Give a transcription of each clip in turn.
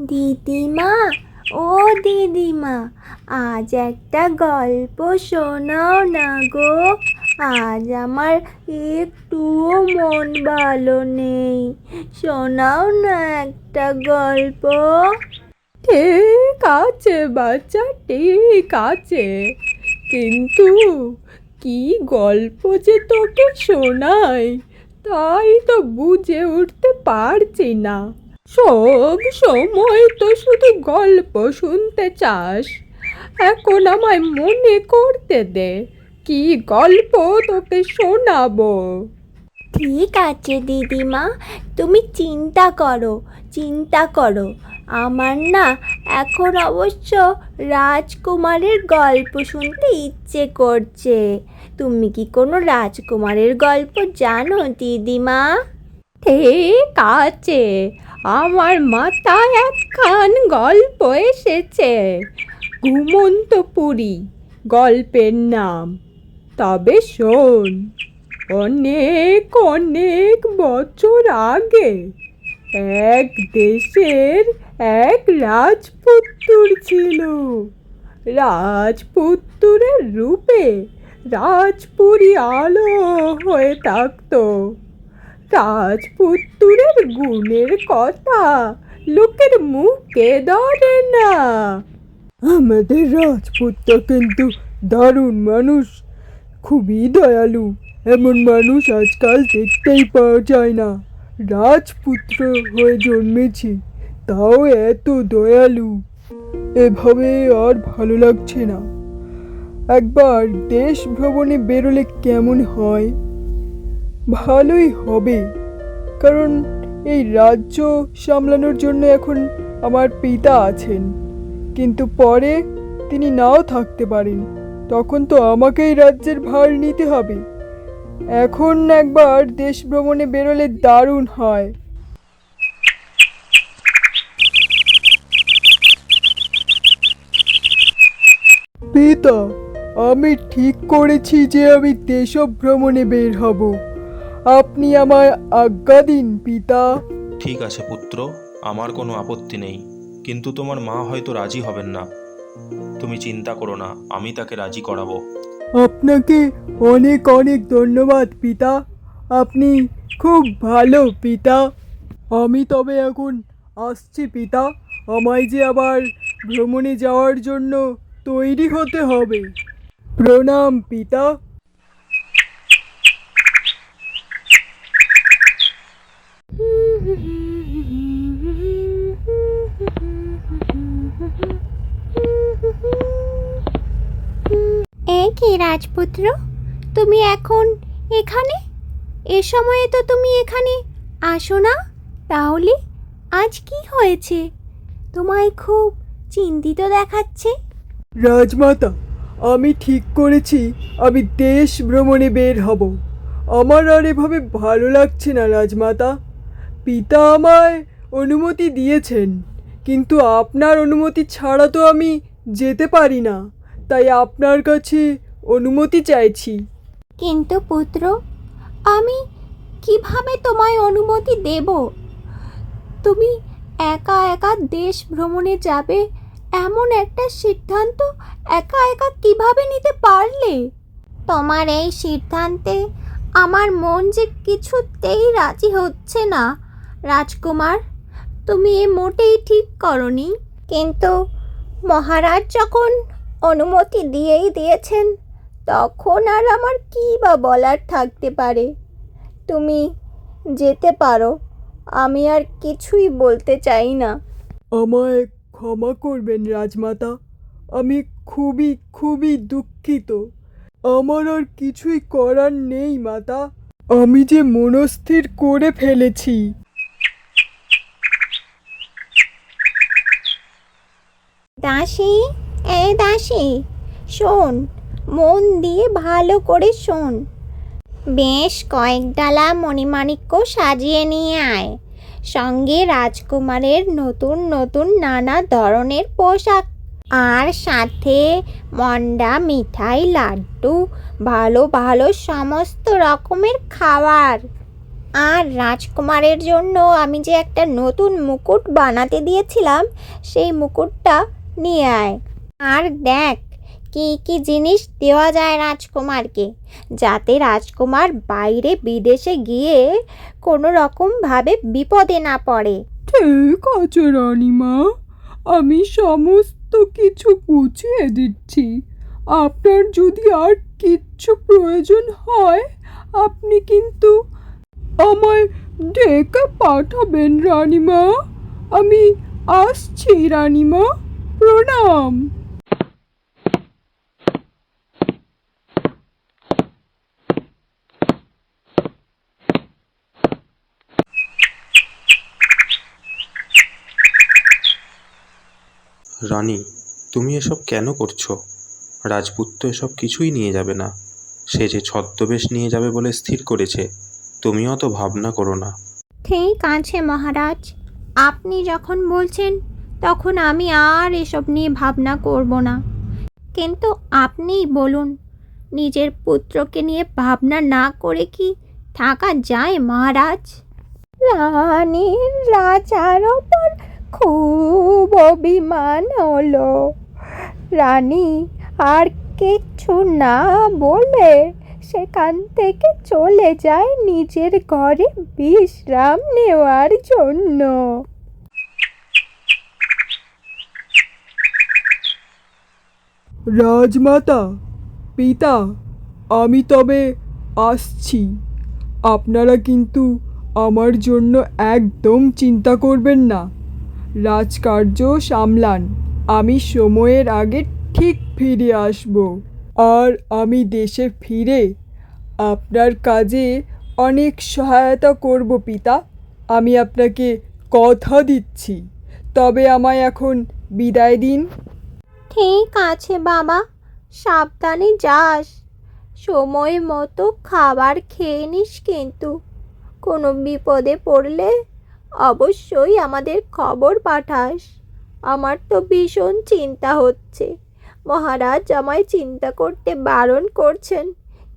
দিদিমা, ও দিদিমা, আজ একটা গল্প শোনাও না গো। আজ আমার একটুও মন ভালো নেই। শোনাও না একটা গল্প। ঠিক আছে বাচ্চা, ঠিক আছে, কিন্তু কি গল্প যে তোকে শোনাই তাই তো বুঝে উঠতে পারছি না। সব সময় তো শুধু গল্প শুনতে চাস, এখন আমায় মনে করতে দে কি গল্প তোকে শোনাবো। ঠিক আছে দিদিমা, তুমি চিন্তা করো। আমার না এখন অবশ্য রাজকুমারের গল্প শুনতে ইচ্ছে করছে। তুমি কি কোনো রাজকুমারের গল্প জানো দিদিমা? ঠিক আছে, আমার মাথায় একখান গল্প এসেছে, ঘুমন্তপুরী গল্পের নাম। তবে শোন, অনেক অনেক বছর আগে এক দেশের এক রাজপুত্তুর ছিল। রাজপুত্তুরের রূপে রাজপুরী আলো হয়ে থাকতো। রাজপুত্তুরের গুণের কথা লোকের মুখে ধরে না। আমাদের রাজপুত্র কিন্তু দারুণ মানুষ, খুবই দয়ালু। এমন মানুষ আজকাল দেখতেই পাওয়া যায় না। রাজপুত্র হয়ে জন্মেছি, তাও এত দয়ালু। এভাবে আর ভালো লাগছে না। একবার দেশ ভ্রমণে বেরোলে কেমন হয়? ভালোই হবে, কারণ এই রাজ্য সামলানোর জন্য এখন আমার পিতা আছেন, কিন্তু পরে তিনি নাও থাকতে পারেন। তখন তো আমাকেই রাজ্যের ভার নিতে হবে। এখন একবার দেশ ভ্রমণে বেরোলে দারুণ হয়। পিতা, আমি ঠিক করেছি যে আমি দেশ ভ্রমণে বের হব। আপনি আমায় আজ্ঞা দিন পিতা। ঠিক আছে পুত্র, আমার কোনো আপত্তি নেই, কিন্তু তোমার মা হয়তো রাজি হবেন না। তুমি চিন্তা করো না, আমি তাকে রাজি করাবো। আপনাকে অনেক অনেক ধন্যবাদ পিতা, আপনি খুব ভালো পিতা। আমি তবে এখন আসছি পিতা, আমায় যে আবার ভ্রমণে যাওয়ার জন্য তৈরি হতে হবে। প্রণাম পিতা। এই কি রাজপুত্র, তুমি এখন এখানে? এ সময়ে তো তুমি এখানে আসো না। তাহলে আজ কি হয়েছে? তোমায় খুব চিন্তিত দেখাচ্ছে। রাজমাতা, আমি ঠিক করেছি আমি দেশ ভ্রমণে বের হব। আমার আর এভাবে ভালো লাগছে না রাজমাতা। পিতা আমায় অনুমতি দিয়েছেন, কিন্তু আপনার অনুমতি ছাড়া তো আমি যেতে পারি না। তাই আপনার কাছে অনুমতি চাইছি। কিন্তু পুত্র, আমি কিভাবে তোমায় অনুমতি দেব? তুমি একা একা দেশ ভ্রমণে যাবে এমন একটা সিদ্ধান্ত একা একা কিভাবে নিতে পারলে? তোমার এই সিদ্ধান্তে আমার মন যে কিছুতেই রাজি হচ্ছে না রাজকুমার। তুমি এ মোটেই ঠিক করনি। কিন্তু মহারাজ যখন অনুমতি দিয়েই দিয়েছেন, তখন আর আমার কী বা বলার থাকতে পারে। তুমি যেতে পারো, আমি আর কিছুই বলতে চাই না। আমায় ক্ষমা করবেন রাজমাতা, আমি খুবই খুবই দুঃখিত। আমার আর কিছুই করার নেই মাতা, আমি যে মনস্থির করে ফেলেছি। দাসী, এই দাসী, শোন, মন দিয়ে ভালো করে শোন। বেশ কয়েক ডালা মণিমাণিক্য সাজিয়ে নিয়ে আয়। সঙ্গে রাজকুমারের নতুন নতুন নানা ধরনের পোশাক, আর সাথে মন্ডা, মিঠাই, লাড্ডু, ভালো ভালো সমস্ত রকমের খাবার। আর রাজকুমারের জন্য আমি যে একটা নতুন মুকুট বানাতে দিয়েছিলাম, সেই মুকুটটা নিয়ে আয়। আর দেখ কি কি জিনিস দেওয়া যায় রাজকুমারকে, যাতে রাজকুমার বাইরে বিদেশে গিয়ে কোনো রকমভাবে বিপদে না পড়ে। ঠিক আছে রানীমা, আমি সমস্ত কিছু গুছিয়ে দিচ্ছি। আপনার যদি আর কিচ্ছু প্রয়োজন হয় আপনি কিন্তু আমায় ডেকে পাঠাবেন রানীমা। আমি আসছি রানীমা, প্রণাম। রানী, তুমি এসব কেন করছো? রাজপুত তো এসব কিছুই নিয়ে যাবে না। সে যে ছদ্মবেশ নিয়ে যাবে বলে স্থির করেছে। তুমিও অত ভাবনা করো না। ঠিক আছে মহারাজ, আপনি যখন বলছেন তখন আমি আর এসব নিয়ে ভাবনা করব না। কিন্তু আপনিই বলুন, নিজের পুত্রকে নিয়ে ভাবনা না করে কি থাকা যায় মহারাজ? রানীর রাজার ওপর খুব অভিমান হলো। রানী আর কিচ্ছু না বলে সেখান থেকে চলে যায় নিজের ঘরে বিশ্রাম নেওয়ার জন্য। রাজমাতা, পিতা, আমি তবে আসছি। আপনারা কিন্তু আমার জন্য একদম চিন্তা করবেন না। রাজকার্য সামলান, আমি সময়ের আগে ঠিক ফিরে আসব। আর আমি দেশে ফিরে আপনার কাজে অনেক সহায়তা করব পিতা, আমি আপনাকে কথা দিচ্ছি। তবে আমায় এখন বিদায় দিন। ঠিক আছে বাবা, সাবধানে যাস। সময় মতো খাবার খেয়ে নিস, কিন্তু কোনো বিপদে পড়লে অবশ্যই আমাদের খবর পাঠাস। আমার তো ভীষণ চিন্তা হচ্ছে। মহারাজ আমায় চিন্তা করতে বারণ করছেন,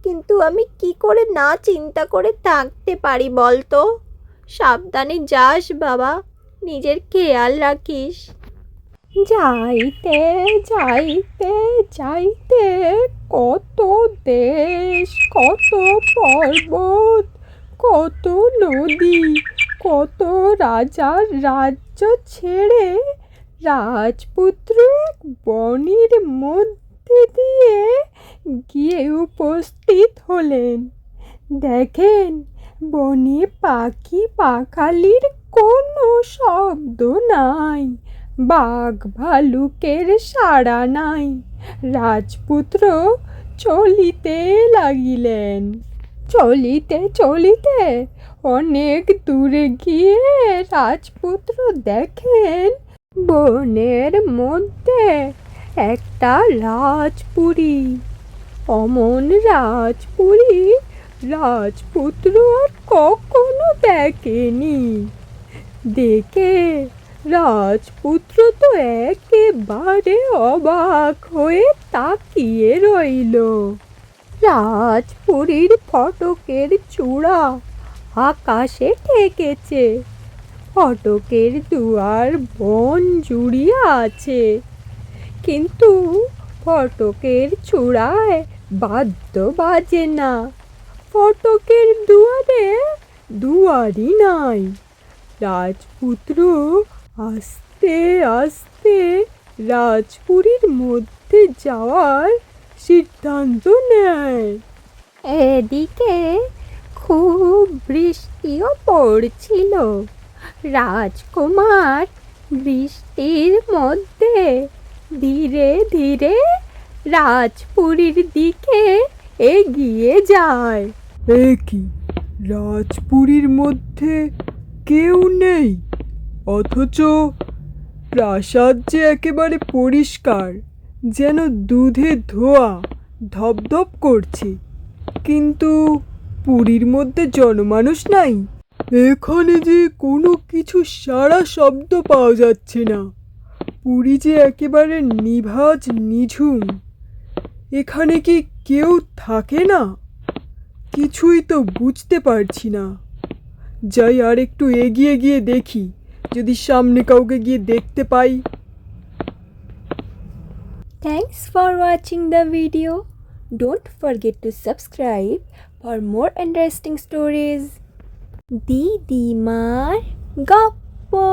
কিন্তু আমি কি করে না চিন্তা করে থাকতে পারি বলতো? সাবধানে যাস বাবা, নিজের খেয়াল রাখিস। যাইতে যাইতে যাইতে কত দেশ, কত পর্বত, কত নদী, কত রাজার রাজ্য ছেড়ে রাজপুত্র এক বনের মধ্যে দিয়ে গিয়ে উপস্থিত হলেন। দেখেন, বনে পাখি পাখালির কোনো শব্দ নাই, বাঘ ভালুকের সাড়া নাই। রাজপুত্র চলিতে লাগিলেন। চলিতে চলিতে অনেক দূরে গিয়ে রাজপুত্র দেখেন বনের মধ্যে একটা রাজপুরী। অমন রাজপুরী রাজপুত্র আর কখনো দেখেনি। দেখে রাজপুত্র তো একেবারে অবাক হয়ে তাকিয়ে রইল। রাজপুরীর ফটকের চূড়া আকাশে ঠেকেছে, ফটকের দুয়ার বন জুড়িয়ে আছে, কিন্তু ফটকের চূড়ায় বাদ্য বাজে না। ফটকের দুয়ারে দুয়ারই নাই। রাজপুত্র আস্তে আস্তে রাজপুরীর মধ্যে যাওয়ার সিদ্ধান্ত নেয়। এদিকে খুব বৃষ্টিও পড়ছিল। রাজকুমার বৃষ্টির মধ্যে ধীরে ধীরে রাজপুরীর দিকে এগিয়ে যায়। এ কি, রাজপুরীর মধ্যে কেউ নেই, অথচ প্রাসাদ যে একেবারে পরিষ্কার, যেন দুধে ধোয়া, ধপধপ করছে। কিন্তু পুরীর মধ্যে জনমানুষ নাই। এখানে যে কোনো কিছু সারা শব্দ পাওয়া যাচ্ছে না। পুরী যে একেবারে নিভাজ নিঝুম। এখানে কি কেউ থাকে না? কিছুই তো বুঝতে পারছি না। যাই আর একটু এগিয়ে গিয়ে দেখি, যদি সামনে কাউকে গিয়ে দেখতে পাই। Thanks for watching the video. Don't forget to subscribe for more interesting stories. Didi Mar Goppo.